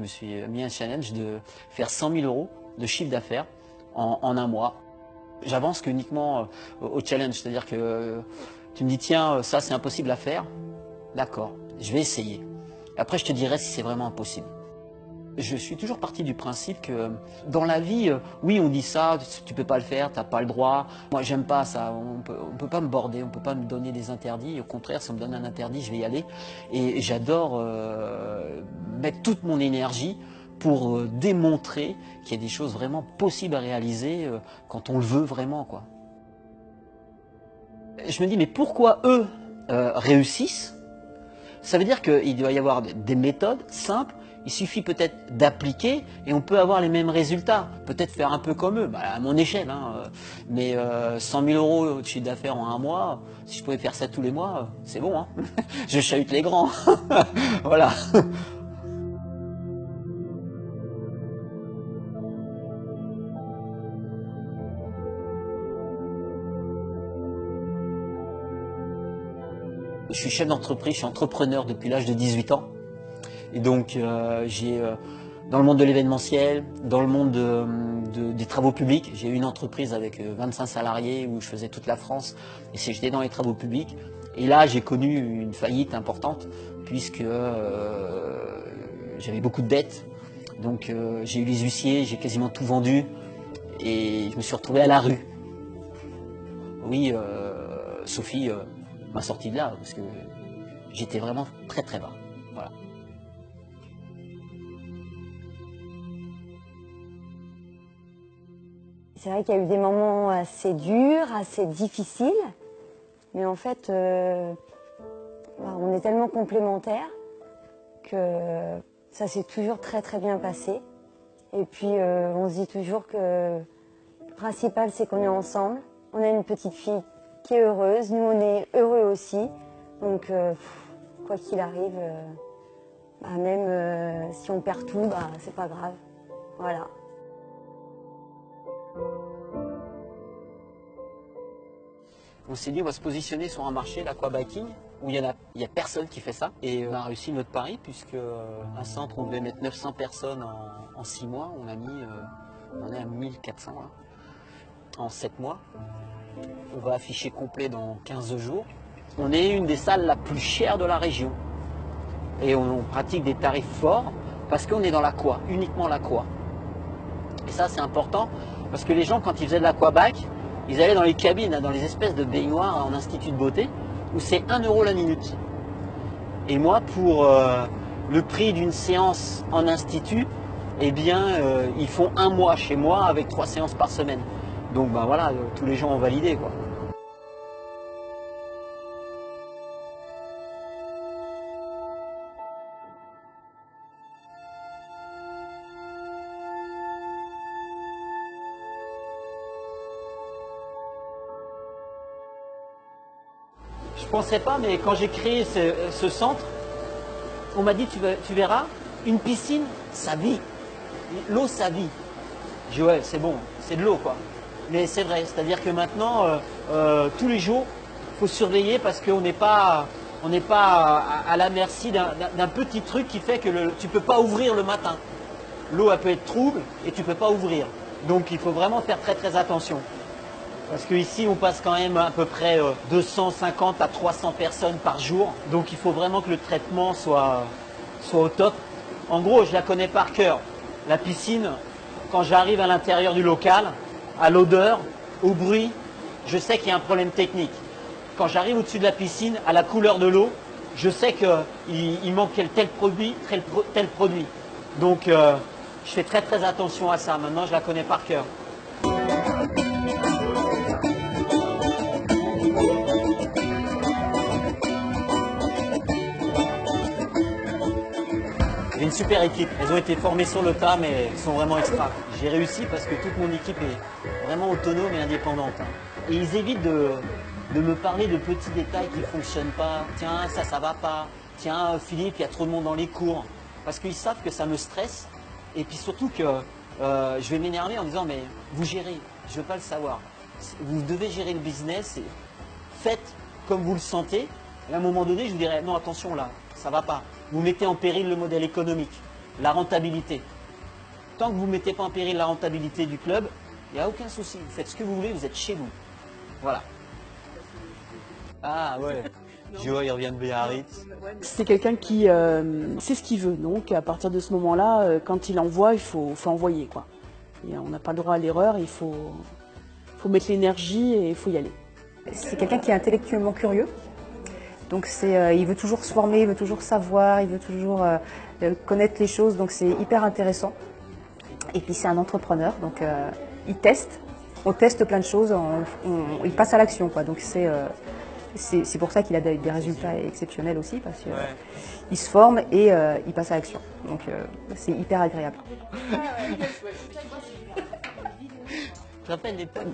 me suis mis un challenge de faire 100 000 € de chiffre d'affaires en un mois. J'avance qu'uniquement au challenge, c'est-à-dire que tu me dis tiens, ça c'est impossible à faire, d'accord, je vais essayer. Après je te dirai si c'est vraiment impossible. Je suis toujours parti du principe que dans la vie, oui on dit ça, tu peux pas le faire, tu n'as pas le droit. Moi j'aime pas ça, on peut pas me border, on peut pas me donner des interdits. Au contraire, si on me donne un interdit, je vais y aller. Et j'adore mettre toute mon énergie pour démontrer qu'il y a des choses vraiment possibles à réaliser quand on le veut vraiment, quoi. Je me dis mais pourquoi eux réussissent? Ça veut dire qu'il doit y avoir des méthodes simples. Il suffit peut-être d'appliquer et on peut avoir les mêmes résultats. Peut-être faire un peu comme eux, à mon échelle. Hein. Mais 100 000 € de chiffre d'affaires en un mois, si je pouvais faire ça tous les mois, c'est bon. Hein. Je chahute les grands. Voilà. Je suis chef d'entreprise, je suis entrepreneur depuis l'âge de 18 ans. Et donc, dans le monde de l'événementiel, dans le monde des travaux publics, j'ai eu une entreprise avec 25 salariés où je faisais toute la France et j'étais dans les travaux publics. Et là, j'ai connu une faillite importante puisque j'avais beaucoup de dettes. Donc, j'ai eu les huissiers, j'ai quasiment tout vendu et je me suis retrouvé à la rue. Oui, Sophie m'a sorti de là parce que j'étais vraiment très très bas. Voilà. C'est vrai qu'il y a eu des moments assez durs, assez difficiles, mais en fait, on est tellement complémentaires que ça s'est toujours très très bien passé. Et puis on se dit toujours que le principal c'est qu'on est ensemble. On a une petite fille qui est heureuse, nous on est heureux aussi. Donc quoi qu'il arrive, même si on perd tout, c'est pas grave. Voilà. On s'est dit on va se positionner sur un marché, l'aquabiking, où il y a personne qui fait ça. Et on a réussi notre pari puisque un centre on devait mettre 900 personnes en 6 mois. On en est à 1400 là, en 7 mois. On va afficher complet dans 15 jours. On est une des salles la plus chère de la région. Et on pratique des tarifs forts parce qu'on est dans l'aqua, uniquement l'aqua. Et ça c'est important parce que les gens quand ils faisaient de l'aquabac, ils allaient dans les cabines, dans les espèces de baignoires en institut de beauté, où c'est 1 € la minute. Et moi, pour le prix d'une séance en institut, eh bien, ils font un mois chez moi avec 3 séances par semaine. Donc, voilà, tous les gens ont validé, quoi. Je ne pensais pas, mais quand j'ai créé ce centre, on m'a dit, tu verras, une piscine, ça vit. L'eau, ça vit. J'ai dit, ouais, c'est bon, c'est de l'eau, quoi. Mais c'est vrai, c'est-à-dire que maintenant, tous les jours, il faut surveiller parce qu'on n'est pas, à la merci d'un petit truc qui fait que tu ne peux pas ouvrir le matin. L'eau, elle peut être trouble et tu ne peux pas ouvrir. Donc, il faut vraiment faire très, très attention. Parce qu'ici, on passe quand même à peu près 250 à 300 personnes par jour. Donc, il faut vraiment que le traitement soit au top. En gros, je la connais par cœur. La piscine, quand j'arrive à l'intérieur du local, à l'odeur, au bruit, je sais qu'il y a un problème technique. Quand j'arrive au-dessus de la piscine, à la couleur de l'eau, je sais qu'il manque tel produit, tel produit. Donc, je fais très très attention à ça. Maintenant, je la connais par cœur. J'ai une super équipe. Elles ont été formées sur le tas, mais elles sont vraiment extra. J'ai réussi parce que toute mon équipe est vraiment autonome et indépendante. Et ils évitent de me parler de petits détails qui ne fonctionnent pas. Tiens, ça va pas. Tiens, Philippe, il y a trop de monde dans les cours. Parce qu'ils savent que ça me stresse. Et puis surtout que je vais m'énerver en disant, mais vous gérez, je ne veux pas le savoir. Vous devez gérer le business. Et faites comme vous le sentez. Et à un moment donné, je vous dirais, non, attention là, ça ne va pas. Vous mettez en péril le modèle économique. la rentabilité. Tant que vous ne mettez pas en péril la rentabilité du club, il n'y a aucun souci. Vous faites ce que vous voulez, vous êtes chez vous. Voilà. Ah ouais, Joe, il revient de Biarritz. C'est quelqu'un qui sait ce qu'il veut. Donc à partir de ce moment-là, quand il envoie, il faut envoyer, quoi. Et on n'a pas le droit à l'erreur, il faut mettre l'énergie et il faut y aller. C'est quelqu'un qui est intellectuellement curieux. Donc il veut toujours se former, il veut toujours savoir, il veut toujours connaître les choses. Donc c'est hyper intéressant. Et puis c'est un entrepreneur, donc il teste. On teste plein de choses, il passe à l'action, quoi. Donc c'est pour ça qu'il a des résultats exceptionnels aussi, parce qu'il se forme et il passe à l'action. Donc c'est hyper agréable.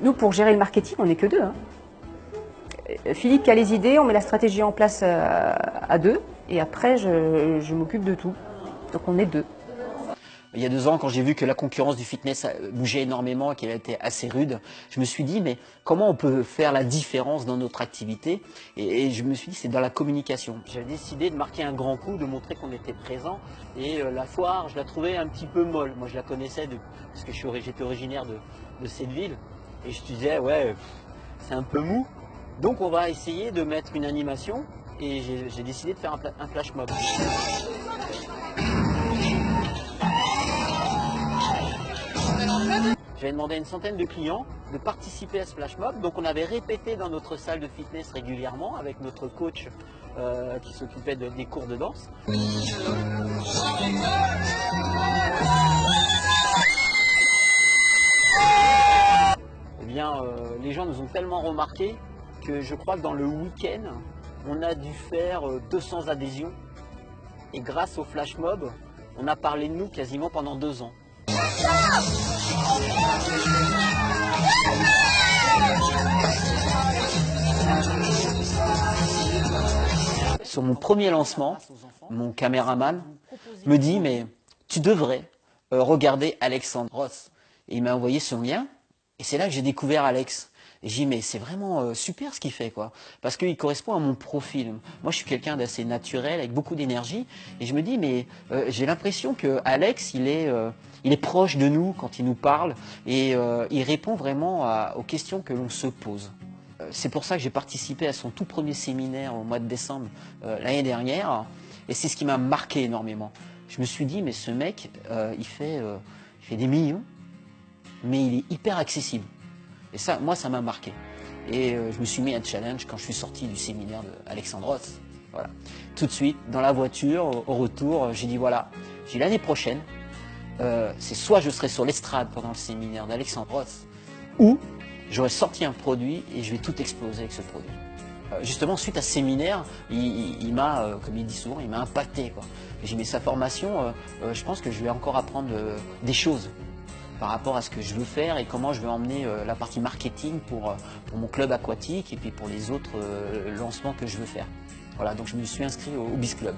Nous, pour gérer le marketing, on n'est que deux. Hein. Philippe qui a les idées, on met la stratégie en place à deux, et après je m'occupe de tout. Donc on est deux. Il y a 2 ans, quand j'ai vu que la concurrence du fitness bougeait énormément et qu'elle était assez rude, je me suis dit, mais comment on peut faire la différence dans notre activité? Et je me suis dit, c'est dans la communication. J'ai décidé de marquer un grand coup, de montrer qu'on était présent. Et la foire, je la trouvais un petit peu molle. Moi, je la connaissais parce que j'étais originaire de cette ville. Et je me disais, ouais, c'est un peu mou. Donc, on va essayer de mettre une animation. Et j'ai décidé de faire un flash mob. J'avais demandé à une centaine de clients de participer à ce flash mob. Donc on avait répété dans notre salle de fitness régulièrement avec notre coach qui s'occupait des cours de danse. Eh bien, les gens nous ont tellement remarqué que je crois que dans le week-end, on a dû faire 200 adhésions. Et grâce au flash mob, on a parlé de nous quasiment pendant 2 ans. Sur mon premier lancement, mon caméraman me dit, mais tu devrais regarder Alexandre Ross. Et il m'a envoyé son lien, et c'est là que j'ai découvert Alex. Et j'ai dit, mais c'est vraiment super ce qu'il fait, quoi. Parce qu'il correspond à mon profil. Moi, je suis quelqu'un d'assez naturel, avec beaucoup d'énergie. Et je me dis, mais j'ai l'impression que Alex, il est proche de nous quand il nous parle. Et il répond vraiment aux questions que l'on se pose. C'est pour ça que j'ai participé à son tout premier séminaire au mois de décembre l'année dernière. Et c'est ce qui m'a marqué énormément. Je me suis dit, mais ce mec, il fait des millions, mais il est hyper accessible. Et ça, moi, ça m'a marqué. Et je me suis mis un challenge quand je suis sorti du séminaire d'Alexandre Ross. Voilà. Tout de suite, dans la voiture, au retour, j'ai dit voilà, l'année prochaine, c'est soit je serai sur l'estrade pendant le séminaire d'Alexandre Ross, ou j'aurai sorti un produit et je vais tout exploser avec ce produit. Justement, suite à ce séminaire, il m'a, comme il dit souvent, il m'a impacté, quoi. J'ai mis sa formation, je pense que je vais encore apprendre des choses par rapport à ce que je veux faire et comment je vais emmener la partie marketing pour mon club aquatique et puis pour les autres lancements que je veux faire. Voilà, donc je me suis inscrit au Biz Club.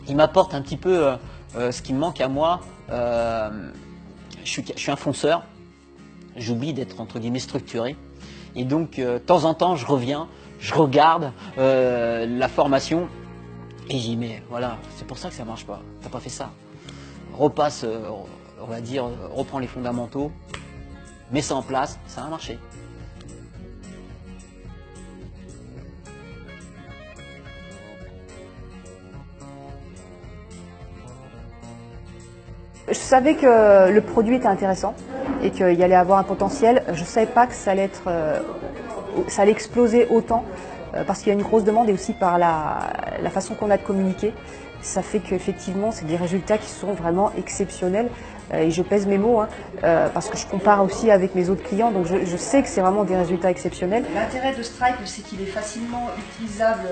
Il m'apporte un petit peu ce qui me manque à moi. Je suis un fonceur, j'oublie d'être entre guillemets structuré. Et donc, de temps en temps, je reviens, je regarde la formation et j'y mets, voilà, c'est pour ça que ça marche pas, t'as pas fait ça. Repasse, on va dire, reprends les fondamentaux, mets ça en place, ça va marcher. Je savais que le produit était intéressant et qu'il y allait avoir un potentiel. Je ne savais pas que ça allait exploser autant parce qu'il y a une grosse demande et aussi par la façon qu'on a de communiquer. Ça fait qu'effectivement, c'est des résultats qui sont vraiment exceptionnels. Et je pèse mes mots, hein, parce que je compare aussi avec mes autres clients, donc je sais que c'est vraiment des résultats exceptionnels. L'intérêt de Stripe, c'est qu'il est facilement utilisable.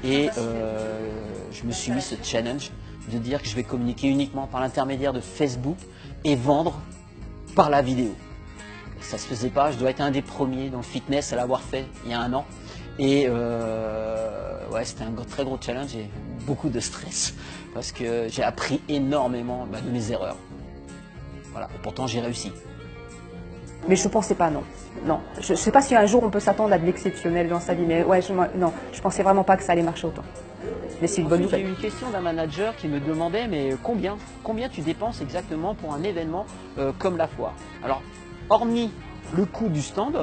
Je me suis mis ce challenge de dire que je vais communiquer uniquement par l'intermédiaire de Facebook et vendre par la vidéo. Ça se faisait pas, je dois être un des premiers dans le fitness à l'avoir fait il y a 1 an. Et ouais, c'était un très gros challenge et beaucoup de stress parce que j'ai appris énormément de mes erreurs. Voilà, et pourtant j'ai réussi. Mais je ne pensais pas, non. Non, je ne sais pas si un jour on peut s'attendre à de l'exceptionnel dans sa vie, mais ouais, non, je ne pensais vraiment pas que ça allait marcher autant. Mais c'est une bonne Ensuite, j'ai nouvelle. eu une question d'un manager qui me demandait mais combien tu dépenses exactement pour un événement comme la foire. Alors, hormis le coût du stand,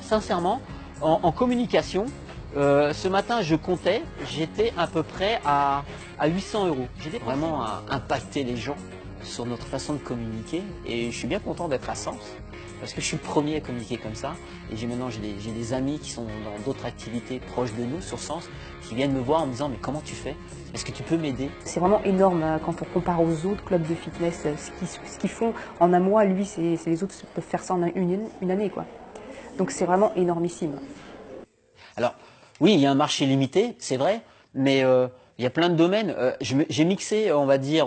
sincèrement, en communication, ce matin je comptais, j'étais à peu près à 800 €. J'ai vraiment impacté les gens sur notre façon de communiquer et je suis bien content d'être à Sens. Parce que je suis le premier à communiquer comme ça. Et maintenant, j'ai des amis qui sont dans d'autres activités proches de nous, sur Sens, qui viennent me voir en me disant « Mais comment tu fais? Est-ce que tu peux m'aider ?» C'est vraiment énorme quand on compare aux autres clubs de fitness. Ce qu'ils font en un mois, lui, c'est les autres peuvent faire ça en une année, quoi. Donc c'est vraiment énormissime. Alors, oui, il y a un marché limité, c'est vrai, mais il y a plein de domaines. J'ai mixé, on va dire,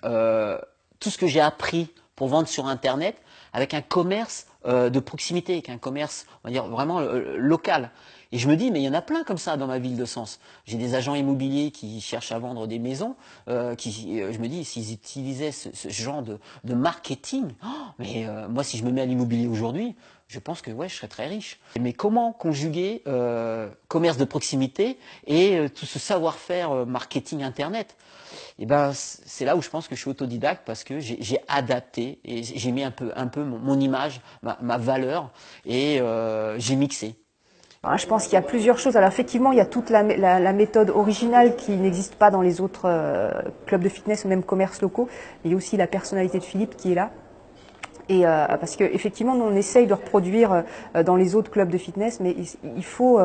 tout ce que j'ai appris pour vendre sur Internet avec un commerce de proximité, avec un commerce, on va dire, vraiment local. Et je me dis, mais il y en a plein comme ça dans ma ville de Sens. J'ai des agents immobiliers qui cherchent à vendre des maisons, je me dis, s'ils utilisaient ce genre de marketing, moi, si je me mets à l'immobilier aujourd'hui, je pense que ouais, je serais très riche. Mais comment conjuguer commerce de proximité et tout ce savoir-faire marketing Internet? Et ben, c'est là où je pense que je suis autodidacte parce que j'ai adapté et j'ai mis un peu mon image, ma valeur et j'ai mixé. Je pense qu'il y a plusieurs choses. Alors effectivement, il y a toute la méthode originale qui n'existe pas dans les autres clubs de fitness ou même commerces locaux. Il y a aussi la personnalité de Philippe qui est là. Et parce qu'effectivement, nous on essaye de reproduire dans les autres clubs de fitness, mais il faut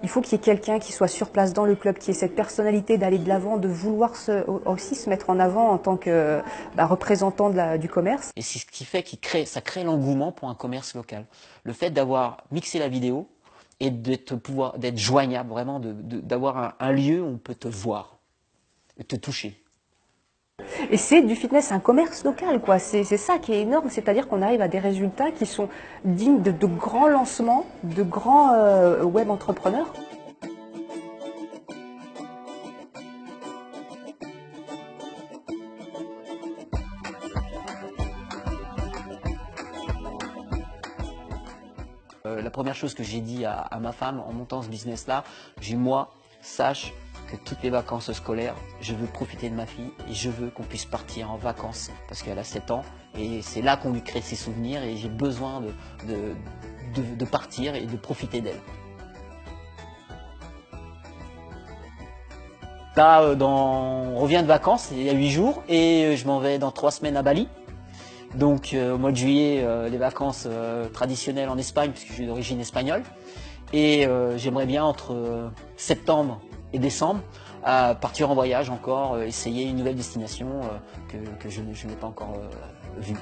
qu'il y ait quelqu'un qui soit sur place dans le club, qui ait cette personnalité d'aller de l'avant, de vouloir aussi se mettre en avant en tant que représentant du commerce. Et c'est ce qui fait ça crée l'engouement pour un commerce local. Le fait d'avoir mixé la vidéo et d'être joignable, vraiment, d'avoir un lieu où on peut te voir, et te toucher. Et c'est du fitness, un commerce local, quoi. C'est ça qui est énorme, c'est-à-dire qu'on arrive à des résultats qui sont dignes de grands lancements, de grands web entrepreneurs. La première chose que j'ai dit à ma femme en montant ce business-là, j'ai dit, moi, sache que toutes les vacances scolaires, je veux profiter de ma fille et je veux qu'on puisse partir en vacances parce qu'elle a 7 ans et c'est là qu'on lui crée ses souvenirs et j'ai besoin de partir et de profiter d'elle. Là, on revient de vacances, il y a 8 jours et je m'en vais dans 3 semaines à Bali. Donc au mois de juillet, les vacances traditionnelles en Espagne puisque je suis d'origine espagnole. Et j'aimerais bien entre septembre et décembre partir en voyage encore, essayer une nouvelle destination que je n'ai pas encore vue.